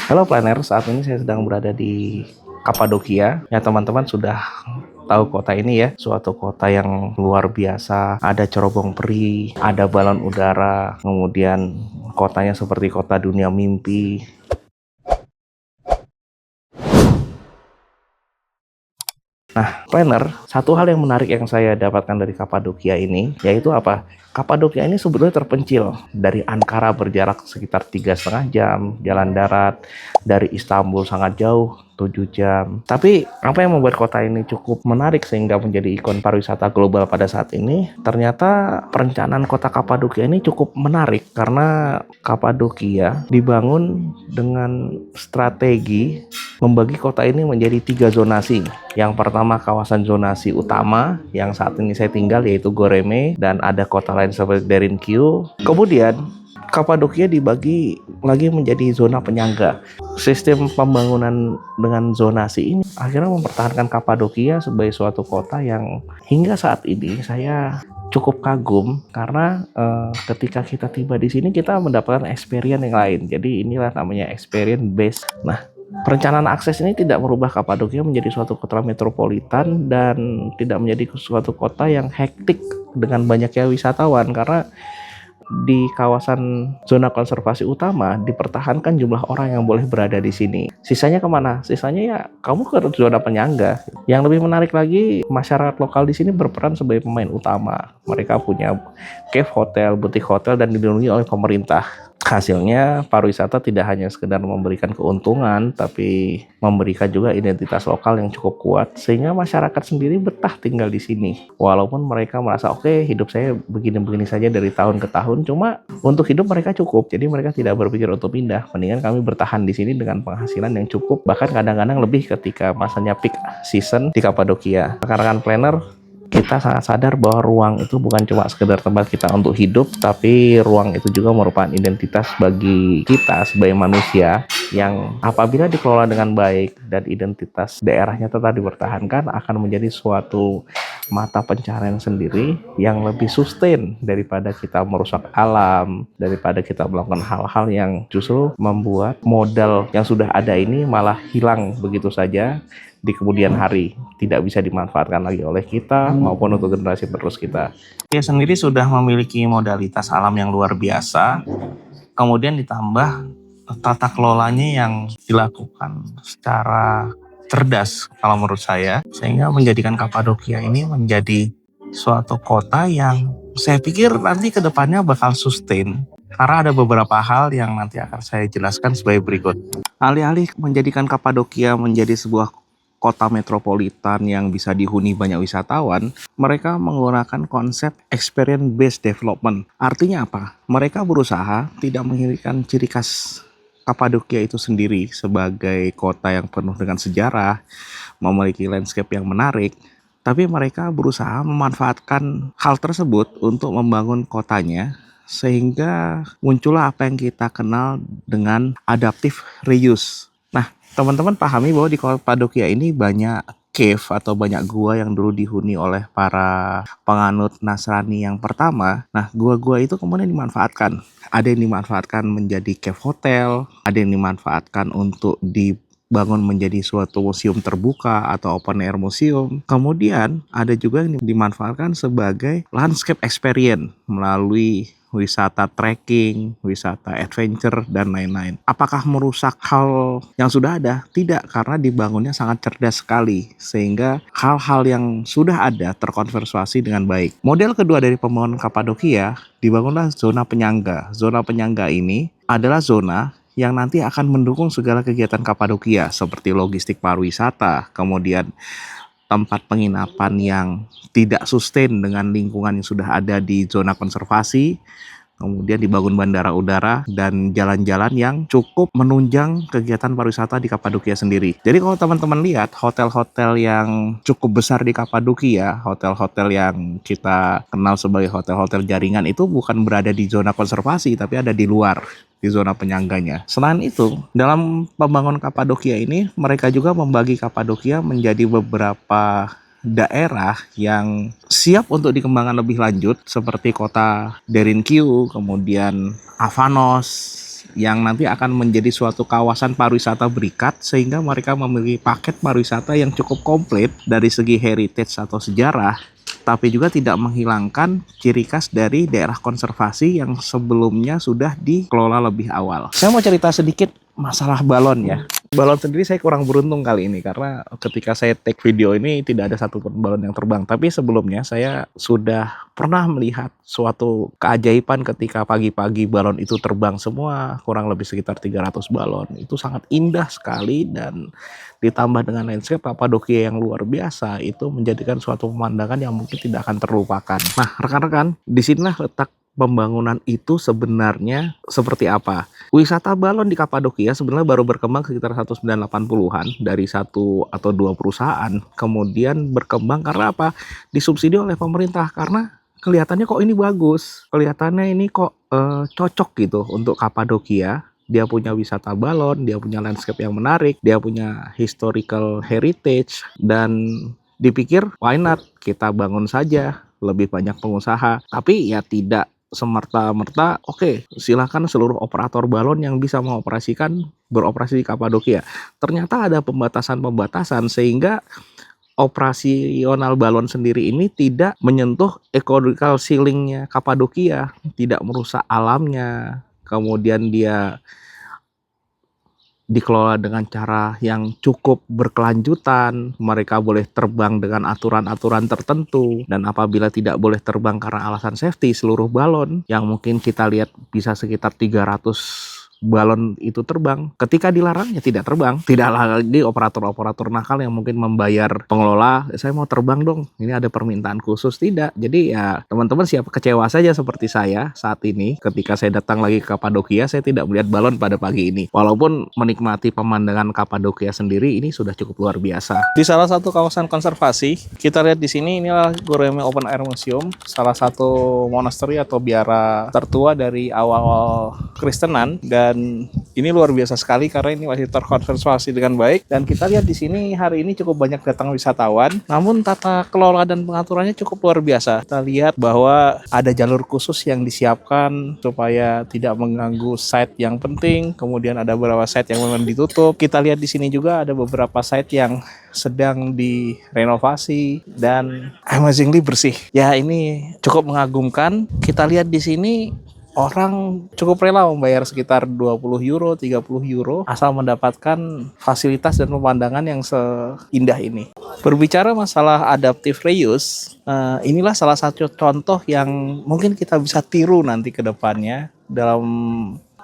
Halo planner, saat ini saya sedang berada di Kapadokia. Ya teman-teman sudah tahu kota ini ya, suatu kota yang luar biasa. Ada cerobong peri, ada balon udara, kemudian kotanya seperti kota dunia mimpi. Planner, satu hal yang menarik yang saya dapatkan dari Kapadokia ini, yaitu apa? Kapadokia ini sebetulnya terpencil dari Ankara berjarak sekitar 3,5 jam jalan darat, dari Istanbul sangat jauh 7 jam. Tapi apa yang membuat kota ini cukup menarik sehingga menjadi ikon pariwisata global pada saat ini? Ternyata perencanaan kota Kapadokia ini cukup menarik karena Kapadokia dibangun dengan strategi membagi kota ini menjadi 3 zonasi. Yang pertama kawasan zonasi utama yang saat ini saya tinggal yaitu Goreme, dan ada kota lain seperti Derinkiu. Kemudian Kapadokia dibagi lagi menjadi zona penyangga. Sistem pembangunan dengan zonasi ini akhirnya mempertahankan Kapadokia sebagai suatu kota yang hingga saat ini saya cukup kagum karena ketika kita tiba di sini kita mendapatkan experience yang lain. Jadi inilah namanya experience based. Nah, perencanaan akses ini tidak merubah Kapadokia menjadi suatu kota metropolitan dan tidak menjadi suatu kota yang hektik dengan banyaknya wisatawan, karena di kawasan zona konservasi utama dipertahankan jumlah orang yang boleh berada di sini. Sisanya kemana? Sisanya ya kamu ke zona penyangga. Yang lebih menarik lagi, masyarakat lokal di sini berperan sebagai pemain utama. Mereka punya cave hotel, butik hotel, dan dilindungi oleh pemerintah. Hasilnya pariwisata tidak hanya sekedar memberikan keuntungan, tapi memberikan juga identitas lokal yang cukup kuat sehingga masyarakat sendiri betah tinggal di sini. Walaupun mereka merasa oke, hidup saya begini-begini saja dari tahun ke tahun, cuma untuk hidup mereka cukup. Jadi mereka tidak berpikir untuk pindah. Mendingan kami bertahan di sini dengan penghasilan yang cukup, bahkan kadang-kadang lebih ketika masanya peak season di Kapadokia. Rekan-rekan planner, kita sangat sadar bahwa ruang itu bukan cuma sekedar tempat kita untuk hidup, tapi ruang itu juga merupakan identitas bagi kita sebagai manusia yang apabila dikelola dengan baik dan identitas daerahnya tetap dipertahankan, akan menjadi suatu mata pencaharian sendiri yang lebih sustain daripada kita merusak alam, daripada kita melakukan hal-hal yang justru membuat modal yang sudah ada ini malah hilang begitu saja di kemudian hari, tidak bisa dimanfaatkan lagi oleh kita maupun untuk generasi penerus kita. Dia sendiri sudah memiliki modalitas alam yang luar biasa, kemudian ditambah tata kelolanya yang dilakukan secara cerdas kalau menurut saya, sehingga menjadikan Kapadokia ini menjadi suatu kota yang saya pikir nanti ke depannya bakal sustain. Karena ada beberapa hal yang nanti akan saya jelaskan sebagai berikut. Alih-alih menjadikan Kapadokia menjadi sebuah kota metropolitan yang bisa dihuni banyak wisatawan, mereka menggunakan konsep experience based development. Artinya apa? Mereka berusaha tidak menghilangkan ciri khas Kapadokia itu sendiri sebagai kota yang penuh dengan sejarah, memiliki landscape yang menarik, tapi mereka berusaha memanfaatkan hal tersebut untuk membangun kotanya sehingga muncullah apa yang kita kenal dengan adaptive reuse. Nah, teman-teman pahami bahwa di Kapadokia ini banyak cave atau banyak gua yang dulu dihuni oleh para penganut Nasrani yang pertama. Nah, gua-gua itu kemudian dimanfaatkan. Ada yang dimanfaatkan menjadi cave hotel, ada yang dimanfaatkan untuk dibangun menjadi suatu museum terbuka atau open air museum. Kemudian ada juga yang dimanfaatkan sebagai landscape experience melalui wisata trekking, wisata adventure, dan lain-lain. Apakah merusak hal yang sudah ada? Tidak, karena dibangunnya sangat cerdas sekali, sehingga hal-hal yang sudah ada terkonservasi dengan baik. Model kedua dari pembangunan Kapadokia, dibangunlah zona penyangga. Zona penyangga ini adalah zona yang nanti akan mendukung segala kegiatan Kapadokia, seperti logistik pariwisata, kemudian tempat penginapan yang tidak sustain dengan lingkungan yang sudah ada di zona konservasi, kemudian dibangun bandara udara dan jalan-jalan yang cukup menunjang kegiatan pariwisata di Kapadokia sendiri. Jadi kalau teman-teman lihat hotel-hotel yang cukup besar di Kapadokia, hotel-hotel yang kita kenal sebagai hotel-hotel jaringan itu bukan berada di zona konservasi, tapi ada di luar, di zona penyangganya. Selain itu, dalam pembangunan Kapadokia ini, mereka juga membagi Kapadokia menjadi beberapa daerah yang siap untuk dikembangkan lebih lanjut, seperti kota Derinkiu, kemudian Avanos, yang nanti akan menjadi suatu kawasan pariwisata berikat, sehingga mereka memiliki paket pariwisata yang cukup komplit dari segi heritage atau sejarah, tapi juga tidak menghilangkan ciri khas dari daerah konservasi yang sebelumnya sudah dikelola lebih awal. Saya mau cerita sedikit masalah balon ya. Balon sendiri saya kurang beruntung kali ini, karena ketika saya take video ini tidak ada satupun balon yang terbang. Tapi sebelumnya saya sudah pernah melihat suatu keajaiban ketika pagi-pagi balon itu terbang semua, kurang lebih sekitar 300 balon. Itu sangat indah sekali, dan ditambah dengan landscape Kapadokia yang luar biasa, itu menjadikan suatu pemandangan yang mungkin tidak akan terlupakan. Nah, rekan-rekan, disinilah letak pembangunan itu sebenarnya seperti apa. Wisata balon di Kapadokia sebenarnya baru berkembang sekitar 1980-an dari satu atau dua perusahaan. Kemudian berkembang karena apa? Disubsidi oleh pemerintah, karena kelihatannya kok ini bagus. Kelihatannya ini kok cocok gitu untuk Kapadokia. Dia punya wisata balon, dia punya landscape yang menarik, dia punya historical heritage, dan dipikir why not, kita bangun saja, lebih banyak pengusaha. Tapi ya tidak semerta-merta oke, silakan seluruh operator balon yang bisa mengoperasikan beroperasi di Kapadokia. Ternyata ada pembatasan-pembatasan, sehingga operasional balon sendiri ini tidak menyentuh ecological ceilingnya Kapadokia, tidak merusak alamnya. Kemudian dia dikelola dengan cara yang cukup berkelanjutan. Mereka boleh terbang dengan aturan-aturan tertentu, dan apabila tidak boleh terbang karena alasan safety, seluruh balon yang mungkin kita lihat bisa sekitar 300 balon itu terbang, ketika dilarang ya tidak terbang. Tidak lagi operator-operator nakal yang mungkin membayar pengelola, saya mau terbang dong, ini ada permintaan khusus. Tidak. Jadi ya teman-teman siap kecewa saja seperti saya saat ini ketika saya datang lagi ke Kapadokia, saya tidak melihat balon pada pagi ini. Walaupun menikmati pemandangan Kapadokia sendiri ini sudah cukup luar biasa. Di salah satu kawasan konservasi, kita lihat di sini, inilah Goreme Open Air Museum, salah satu monasteri atau biara tertua dari awal-awal Kristenan, dan ini luar biasa sekali karena ini masih terkonservasi dengan baik. Dan kita lihat di sini hari ini cukup banyak datang wisatawan, namun tata kelola dan pengaturannya cukup luar biasa. Kita lihat bahwa ada jalur khusus yang disiapkan supaya tidak mengganggu site yang penting. Kemudian ada beberapa site yang memang ditutup. Kita lihat di sini juga ada beberapa site yang sedang direnovasi dan amazingly bersih. Ya, ini cukup mengagumkan. Kita lihat di sini orang cukup rela membayar sekitar 20 euro, 30 euro asal mendapatkan fasilitas dan pemandangan yang seindah ini. Berbicara masalah adaptive reuse, inilah salah satu contoh yang mungkin kita bisa tiru nanti ke depannya dalam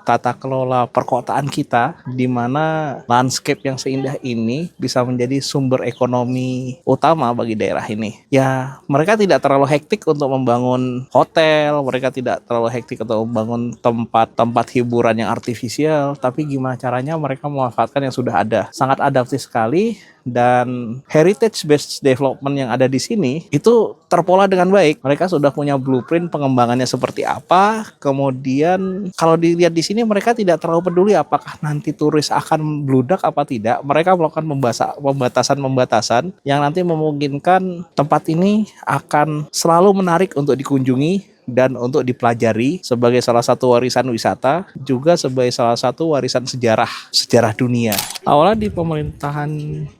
tata kelola perkotaan kita, di mana landscape yang seindah ini bisa menjadi sumber ekonomi utama bagi daerah ini. Ya, mereka tidak terlalu hektik untuk membangun hotel, mereka tidak terlalu hektik untuk membangun tempat-tempat hiburan yang artifisial, tapi gimana caranya mereka memanfaatkan yang sudah ada. Sangat adaptif sekali, dan heritage based development yang ada di sini itu terpola dengan baik. Mereka sudah punya blueprint pengembangannya seperti apa. Kemudian kalau dilihat di sini, mereka tidak terlalu peduli apakah nanti turis akan bludak apa tidak. Mereka melakukan pembatasan-pembatasan yang nanti memungkinkan tempat ini akan selalu menarik untuk dikunjungi dan untuk dipelajari sebagai salah satu warisan wisata, juga sebagai salah satu warisan sejarah dunia. Awalnya di pemerintahan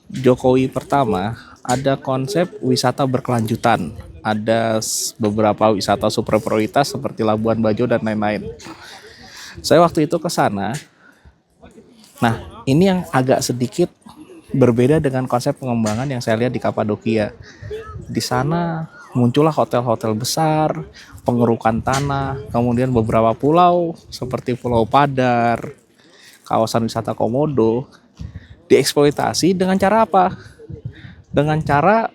Jokowi pertama ada konsep wisata berkelanjutan. Ada beberapa wisata super prioritas seperti Labuan Bajo dan lain-lain. Saya waktu itu ke sana. Nah, ini yang agak sedikit berbeda dengan konsep pengembangan yang saya lihat di Kapadokia. Di sana muncullah hotel-hotel besar, pengerukan tanah, kemudian beberapa pulau seperti Pulau Padar, kawasan wisata Komodo dieksploitasi dengan cara apa? Dengan cara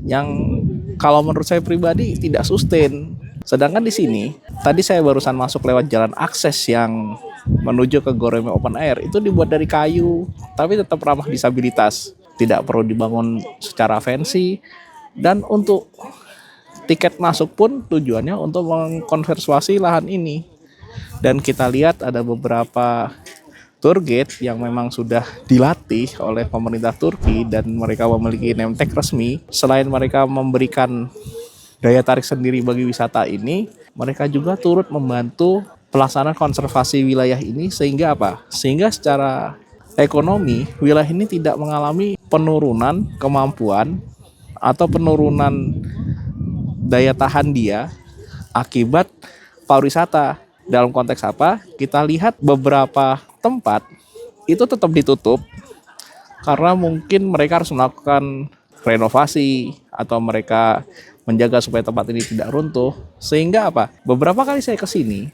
yang kalau menurut saya pribadi tidak sustain. Sedangkan di sini, tadi saya barusan masuk lewat jalan akses yang menuju ke Goreme Open Air, itu dibuat dari kayu, tapi tetap ramah disabilitas. Tidak perlu dibangun secara fancy, dan untuk tiket masuk pun tujuannya untuk mengkonservasi lahan ini. Dan kita lihat ada beberapa tour guide yang memang sudah dilatih oleh pemerintah Turki dan mereka memiliki name tag resmi. Selain mereka memberikan daya tarik sendiri bagi wisata ini, mereka juga turut membantu pelaksanaan konservasi wilayah ini sehingga apa? Sehingga secara ekonomi wilayah ini tidak mengalami penurunan kemampuan atau penurunan daya tahan dia akibat pariwisata. Dalam konteks apa? Kita lihat beberapa tempat itu tetap ditutup karena mungkin mereka harus melakukan renovasi atau mereka menjaga supaya tempat ini tidak runtuh. Sehingga apa? Beberapa kali saya ke sini,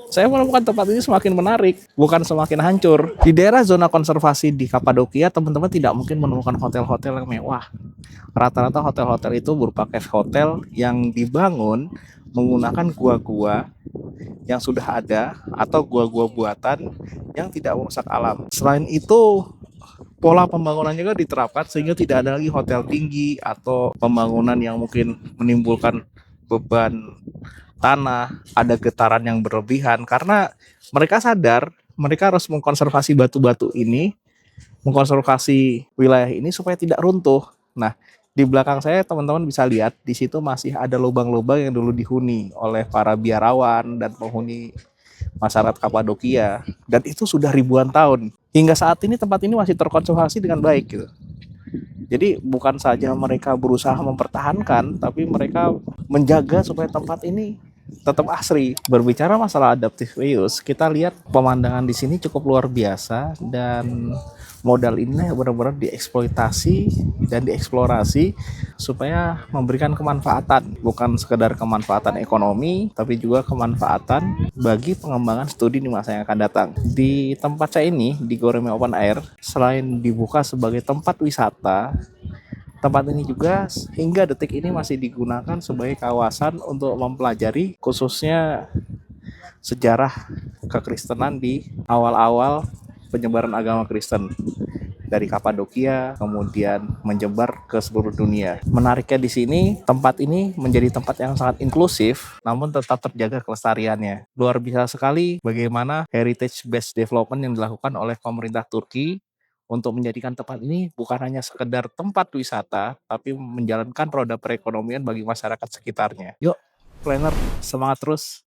saya menemukan tempat ini semakin menarik, bukan semakin hancur. Di daerah zona konservasi di Kapadokia, teman-teman tidak mungkin menemukan hotel-hotel yang mewah. Rata-rata hotel-hotel itu berupa cave hotel yang dibangun menggunakan gua-gua yang sudah ada atau gua-gua buatan yang tidak merusak alam. Selain itu, pola pembangunan juga diterapkan sehingga tidak ada lagi hotel tinggi atau pembangunan yang mungkin menimbulkan beban tanah, ada getaran yang berlebihan karena mereka sadar mereka harus mengkonservasi batu-batu ini, mengkonservasi wilayah ini supaya tidak runtuh. Nah, di belakang saya teman-teman bisa lihat di situ masih ada lubang-lubang yang dulu dihuni oleh para biarawan dan penghuni masyarakat Kapadokia dan itu sudah ribuan tahun. Hingga saat ini tempat ini masih terkonservasi dengan baik gitu. Jadi bukan saja mereka berusaha mempertahankan, tapi mereka menjaga supaya tempat ini tetap asri. Berbicara masalah adaptive reuse, kita lihat pemandangan di sini cukup luar biasa dan modal ini benar-benar dieksploitasi dan dieksplorasi supaya memberikan kemanfaatan, bukan sekedar kemanfaatan ekonomi, tapi juga kemanfaatan bagi pengembangan studi di masa yang akan datang. Di tempat saya ini, di Goreme Open Air, selain dibuka sebagai tempat wisata, tempat ini juga hingga detik ini masih digunakan sebagai kawasan untuk mempelajari khususnya sejarah kekristenan di awal-awal penyebaran agama Kristen dari Kapadokia kemudian menyebar ke seluruh dunia. Menariknya di sini, tempat ini menjadi tempat yang sangat inklusif namun tetap terjaga kelestariannya. Luar biasa sekali bagaimana heritage based development yang dilakukan oleh pemerintah Turki untuk menjadikan tempat ini bukan hanya sekedar tempat wisata tapi menjalankan roda perekonomian bagi masyarakat sekitarnya. Yuk, planner, semangat terus.